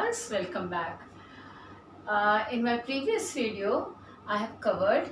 viewers, welcome back. In my previous video, I have covered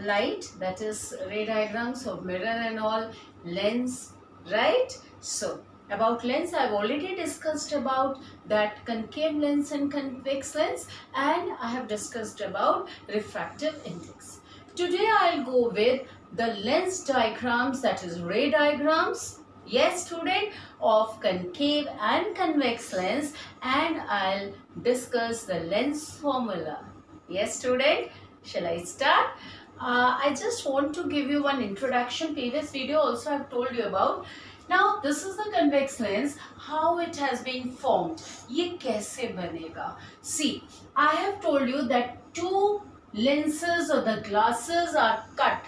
light, that is ray diagrams of mirror and all, lens, right? So, about lens, I have already discussed about that concave lens and convex lens, and I have discussed about refractive index. Today, I'll go with the lens diagrams, that is ray diagrams. Yes, student, of concave and convex lens, and I'll discuss the lens formula. Yes, student, shall I start? I just want to give you one introduction. Previous video also I have told you about. Now, this is the convex lens, how it has been formed. ये कैसे बनेगा? See, I have told you that two lenses or the glasses are cut.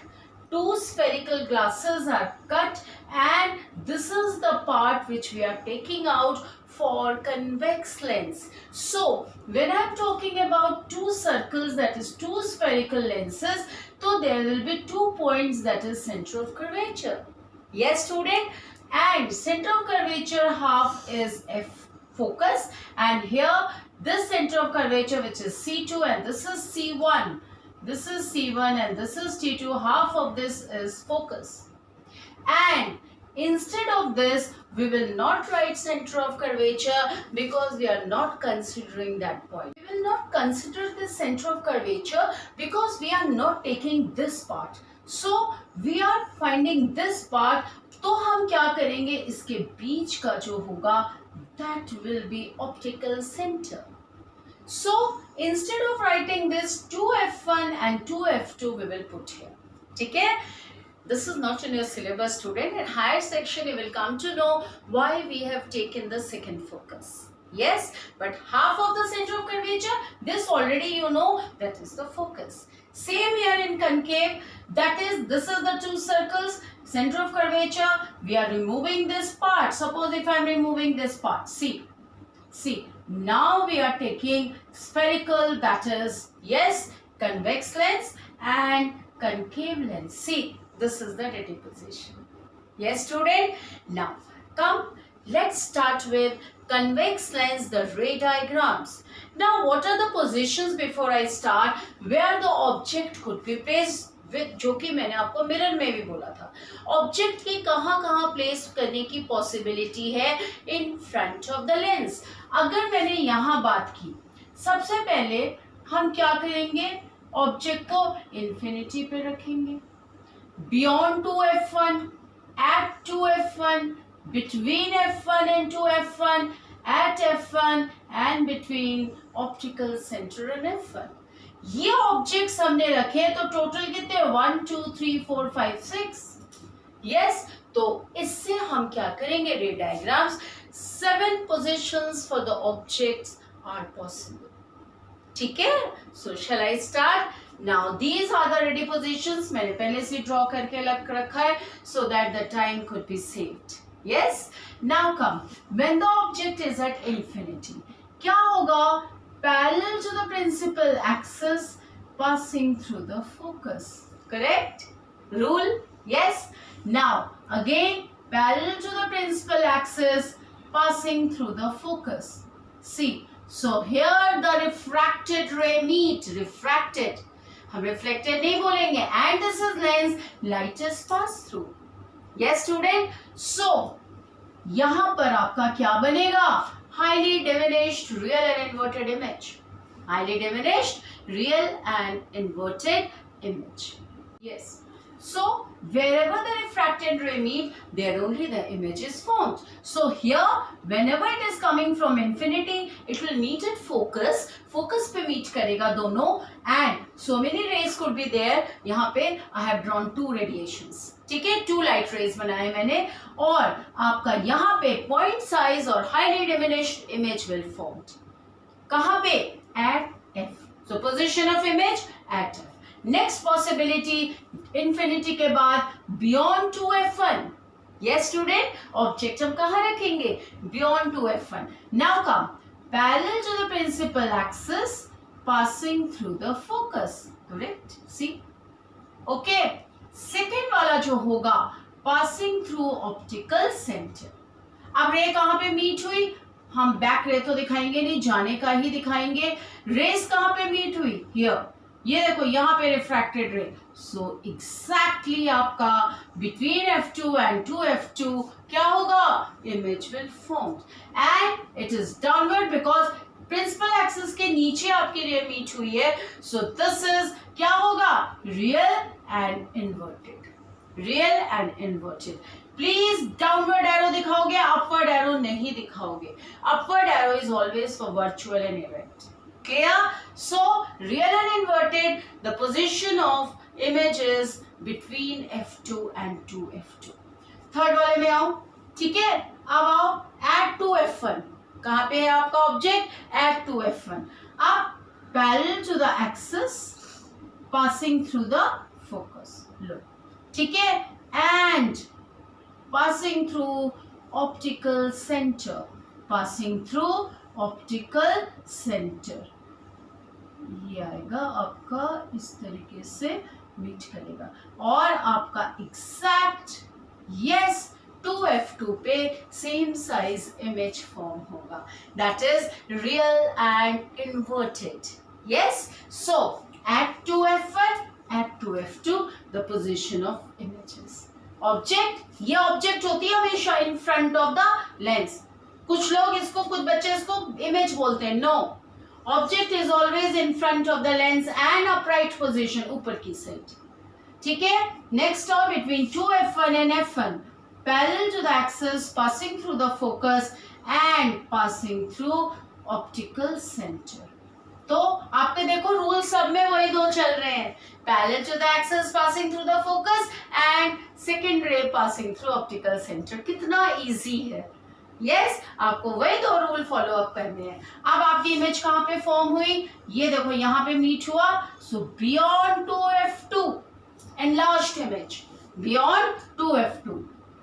Two spherical glasses are cut, and this is the part which we are taking out for convex lens. So, when I am talking about two circles, that is two spherical lenses, so there will be 2 points, that is center of curvature. Yes, student? And center of curvature half is F focus, and here this center of curvature which is C2 and this is C1. This is C1 and this is T2. Half of this is focus. And instead of this, we will not write center of curvature because we are not considering that point. We will not consider this center of curvature because we are not taking this part. So, we are finding this part. तो हम क्या करेंगे? इसके बीच का जो होगा, that will be optical center. So, instead of writing this 2F1 and 2F2, we will put here. Okay? This is not in your syllabus, student. In higher section, you will come to know why we have taken the second focus. Yes, but half of the center of curvature, this already you know, that is the focus. Same here in concave, that is, this is the two circles, center of curvature, we are removing this part. Suppose if I am removing this part, see. Now we are taking spherical, that is, yes, convex lens and concave lens. See, this is the ready position. Yes, student? Now, come, let's start with convex lens, the ray diagrams. Now, what are the positions before I start where the object could be placed? जो कि मैंने आपको mirror में भी बोला था, object की कहाँ प्लेस करने की पॉसिबिलिटी है इन फ्रंट ऑफ द लेंस. अगर मैंने यहाँ बात की, सबसे पहले हम क्या करेंगे? ऑब्जेक्ट को इन्फिनिटी पे रखेंगे, beyond 2F1, at 2F1, between F1 and 2F1, at F1 and between optical center and F1. ये ऑब्जेक्ट्स हमने रखे तो टोटल कितने? 1 2 3 4 5 6. यस, तो इससे हम क्या करेंगे? Ray diagrams 7 positions for the objects are possible. ठीक है? So shall I start now. These are the ready positions. मैंने पहले से ड्रॉ करके लग रखा है so that the time could be saved. Yes, now come, when the object is at infinity, क्या होगा? Parallel to the principal axis, passing through the focus. Correct? Rule? Yes. Now, again, parallel to the principal axis, passing through the focus. See, so here the refracted ray meet. Refracted. हम reflected नहीं बोलेंगे. And this is lens. Light is passed through. Yes, student? So, यहाँ पर आपका क्या बनेगा? Highly diminished real and inverted image. Highly diminished real and inverted image. Yes. So, wherever the refracted ray meet, there only the image is formed. So, here, whenever it is coming from infinity, it will meet at focus. Focus पे meet करेगा दोनों, and so many rays could be there. यहाँ पे I have drawn 2 radiations. ठीक है? 2 light rays बनाए मैंने, और आपका यहाँ पे पॉइंट साइज और highly diminished image will formed. कहाँ पे? At F. So position of image at F. Next possibility, infinity के बाद beyond 2F1. Yes student, object हम कहाँ रखेंगे? Beyond 2F1. Now come, parallel to the principal axis, passing through the focus. Correct? See, okay. Second वाला जो होगा, passing through optical center. अब रे कहाँ पे मीट हुई? हम बैक रे तो दिखाएंगे नहीं, जाने का ही दिखाएंगे। रेस कहाँ पे मीट हुई? हियर, ये देखो यहाँ पे रिफ्रैक्टेड रे। सो एग्जैक्टली आपका बिटवीन F2 एंड 2F2 क्या होगा? Image will form and it is downward because principal axis के नीचे आपकी रे मीट हुई है। सो दिस इज क्या होगा? Real and inverted, real and inverted. Please downward arrow दिखाओगे, अपवर्ड एरो नहीं दिखाओगे। Upward arrow is always for virtual and event. Clear? So real and inverted, the position of image is between F2 and 2F2. Third वाले में आओ, ठीक है? अब आओ at 2F1. कहाँ पे है आपका ऑब्जेक्ट? at 2F1. अब parallel to the axis, passing through the focus. लो, ठीक है? And passing through optical center, passing through optical center. ये आएगा आपका, इस तरीके से मीट करेगा और आपका एग्जैक्ट यस 2F2 पे सेम साइज इमेज फॉर्म होगा। That is real and inverted. Yes, so at 2F1 at 2F2 the position of images. Object, ये ऑब्जेक्ट होती है हमेशा in front of the lens. कुछ लोग इसको, कुछ बच्चे इसको इमेज बोलते हैं। No, object is always in front of the lens and upright position, ऊपर की साइड, ठीक है? नेक्स्ट और between 2F1 and F1 parallel to the axis, passing through the focus and passing through optical centre. तो आपके देखो rule सब में वही दो चल रहे हैं, parallel to the axis, passing through the focus and second ray passing through optical center. कितना इजी है। यस, आपको वही दो रूल फॉलो अप करने हैं। अब आपकी इमेज कहाँ पे फॉर्म हुई? ये देखो यहाँ पे मीट हुआ। सो beyond 2F2 enlarged image, beyond 2F2,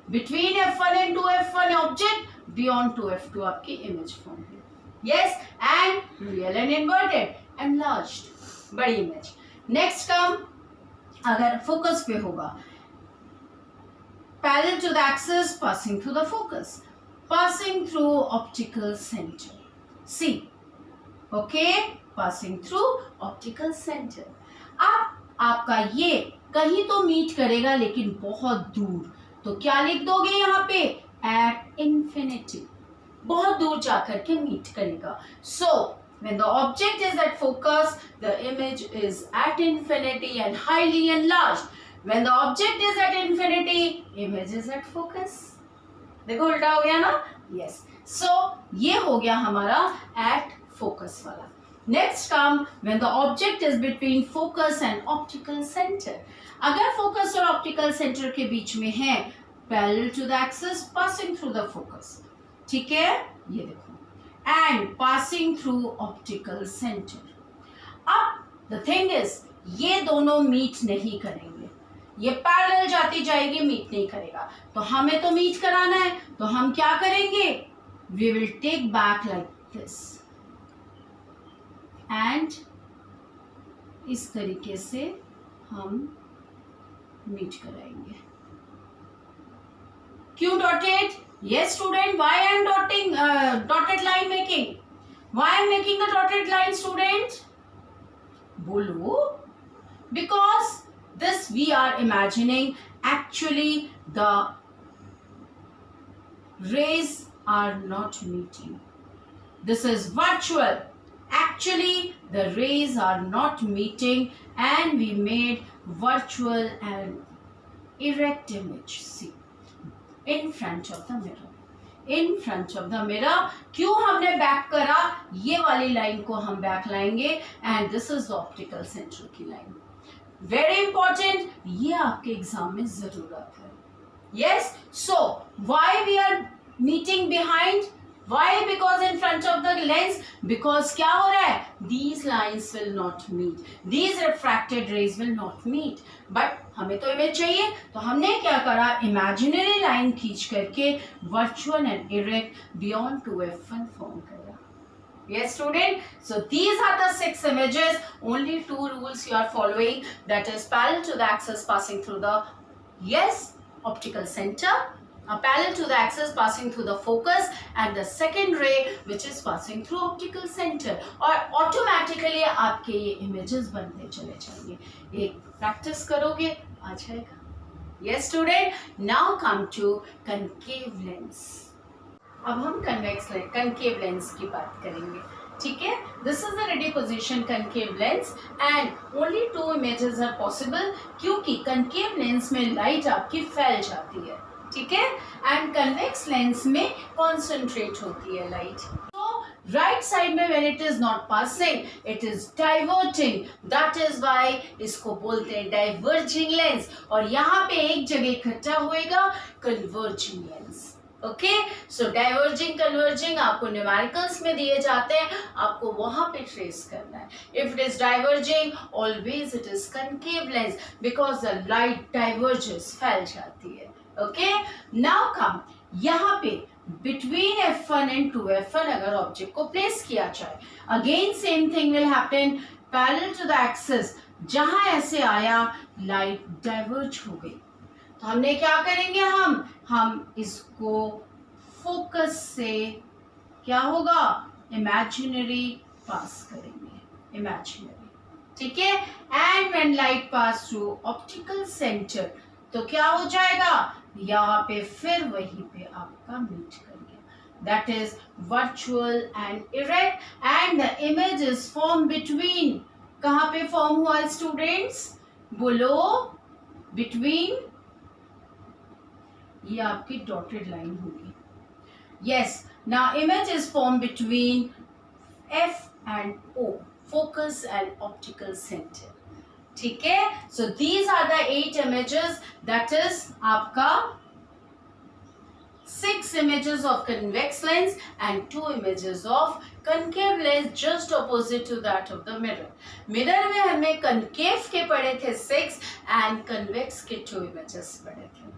between F1 and 2F1 object, beyond 2F2 आपकी इमेज फॉर्म हुई। Yes, and real and inverted, enlarged, बड़ी इमेज। नेक्स्ट कम, अगर फोकस पे होगा, parallel to the axis, passing through the focus, passing through optical center. See, okay, passing through optical center. अब आपका ये कहीं तो मीट करेगा लेकिन बहुत दूर, तो क्या लिख दोगे यहाँ पे? At infinity, बहुत दूर जाकर के मीट करेगा। So when the object is at focus, the image is at infinity and highly enlarged. When the object is at infinity, image is at focus. देखो उल्टा हो गया ना? यस, सो ये हो गया हमारा एट फोकस वाला। Next come when the object is between focus and optical center. अगर फोकस और ऑप्टिकल सेंटर के बीच में है, parallel to the axis, passing through the focus, ठीक है? ये देखो, and passing through optical center. अब द थिंग इज, ये दोनों मीट नहीं करेंगे, ये पैरेलल जाती जाएगी, मीट नहीं करेगा। तो हमें तो मीट कराना है, तो हम क्या करेंगे? We will take back like this and इस तरीके से हम मीट कराएंगे। क्यों dotted? Yes student, why I am dotting, dotted line making? Why I am making the dotted line student? बोलो। Because this we are imagining actually the rays are not meeting. This is virtual. Actually the rays are not meeting and we made virtual and erect image. See, in front of the mirror. In front of the mirror. क्यों हमने back करा? ये वाली line को हम back लाएंगे and this is the optical center की line. Very important, ये आपके एग्जाम में जरूरत है। Yes, so why we are meeting behind? Why? Because in front of the lens, because क्या हो रहा है? These lines will not meet, these refracted rays will not meet. But हमें तो इमेज चाहिए, तो हमने क्या करा? इमेजिनरी लाइन खींच करके virtual and erect beyond 2F1 form करा। Yes student, so these are the 6 images. Only 2 rules you are following, that is parallel to the axis, passing through the, yes, optical center, parallel to the axis passing through the focus, and the second ray which is passing through optical center. और automatically आपके ये images बनते चले जाएंगे. एक practice करोगे आ जाएगा. Yes student, now come to concave lens. अब हम concave lens की बात करेंगे. ठीक है, this is the ready position concave lens and only 2 images are possible क्योंकि कनकेव लेंस में लाइट आपकी फैल जाती है. ठीक है, एंड कन्वेक्स लेंस में कॉन्सेंट्रेट होती है लाइट. तो राइट साइड में when it is not passing it is diverting, that is why इसको बोलते हैं डाइवर्जिंग लेंस. और यहाँ पे एक जगह इकट्ठा होएगा कन्वर्जिंग लेंस. ओके, सो डाइवर्जिंग कन्वर्जिंग आपको न्यूमेरिकल्स में दिए जाते हैं, आपको वहां पे ट्रेस करना है. If it is diverging always it is concave lens because the light diverges, फैल जाती है. ओके, नाउ कम यहाँ पे बिटवीन F1 एंड 2F1 अगर ऑब्जेक्ट को प्लेस किया जाए, again same thing will happen parallel to the axis. जहां ऐसे आया लाइट डाइवर्ज हो गई, तो हमने क्या करेंगे, हम इसको फोकस से क्या होगा, इमेजिनरी पास करेंगे, इमेजिनरी. ठीक है, and when light pass through optical centre तो क्या हो जाएगा, यहाँ पे फिर वहीं पे आपका मीट कर गया. That is virtual and erect and the image is form between. कहाँ पे फॉर्म हुआ स्टूडेंट्स, बोलो, बिटवीन. ये आपकी डॉटेड लाइन होगी. Yes, now image is form between F and O, focus and optical center. ठीक है, so these are the 8 images, that is आपका 6 images of convex lens and 2 images of concave lens just opposite to that of the mirror. Mirror में हमने concave के पढ़े थे 6 and convex के 2 images पढ़े थे.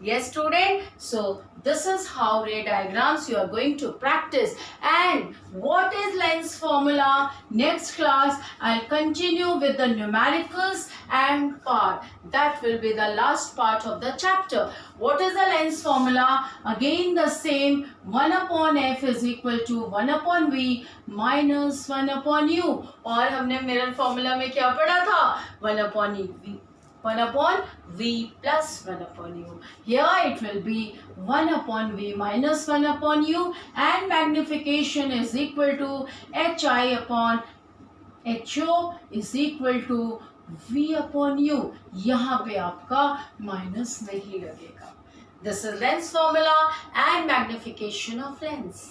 Yes student, so this is how ray diagrams you are going to practice. And what is lens formula? Next class I'll continue with the numericals and power. That will be the last part of the chapter. What is the lens formula? Again the same, 1 upon f is equal to 1 upon v minus 1 upon u. और हमने mirror formula में क्या पढ़ा था, 1 upon v. 1 upon v plus 1 upon u. Here it will be 1 upon v minus 1 upon u and magnification is equal to hi upon ho is equal to v upon u. यहाँ पे आपका minus नहीं लगेगा. This is lens formula and magnification of lens.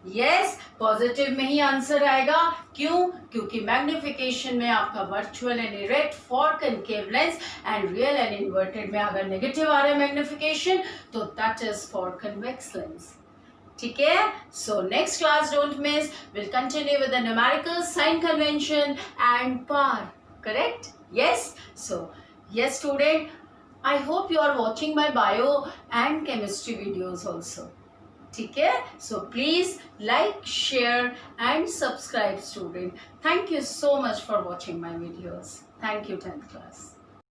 यस, positive में ही answer आएगा. क्यों? क्योंकि मैग्निफिकेशन में आपका virtual and erect for concave lens and real and inverted में अगर नेगेटिव आ रहा है मैग्निफिकेशन तो that is for convex lens. ठीक है, so next class don't miss, will continue with the numericals, sign convention and power. Correct? Yes, so yes student, I hope you are watching my bio and chemistry videos also. ठीक है, so please like, share and subscribe student. Thank you so much for watching my videos. Thank you 10th class.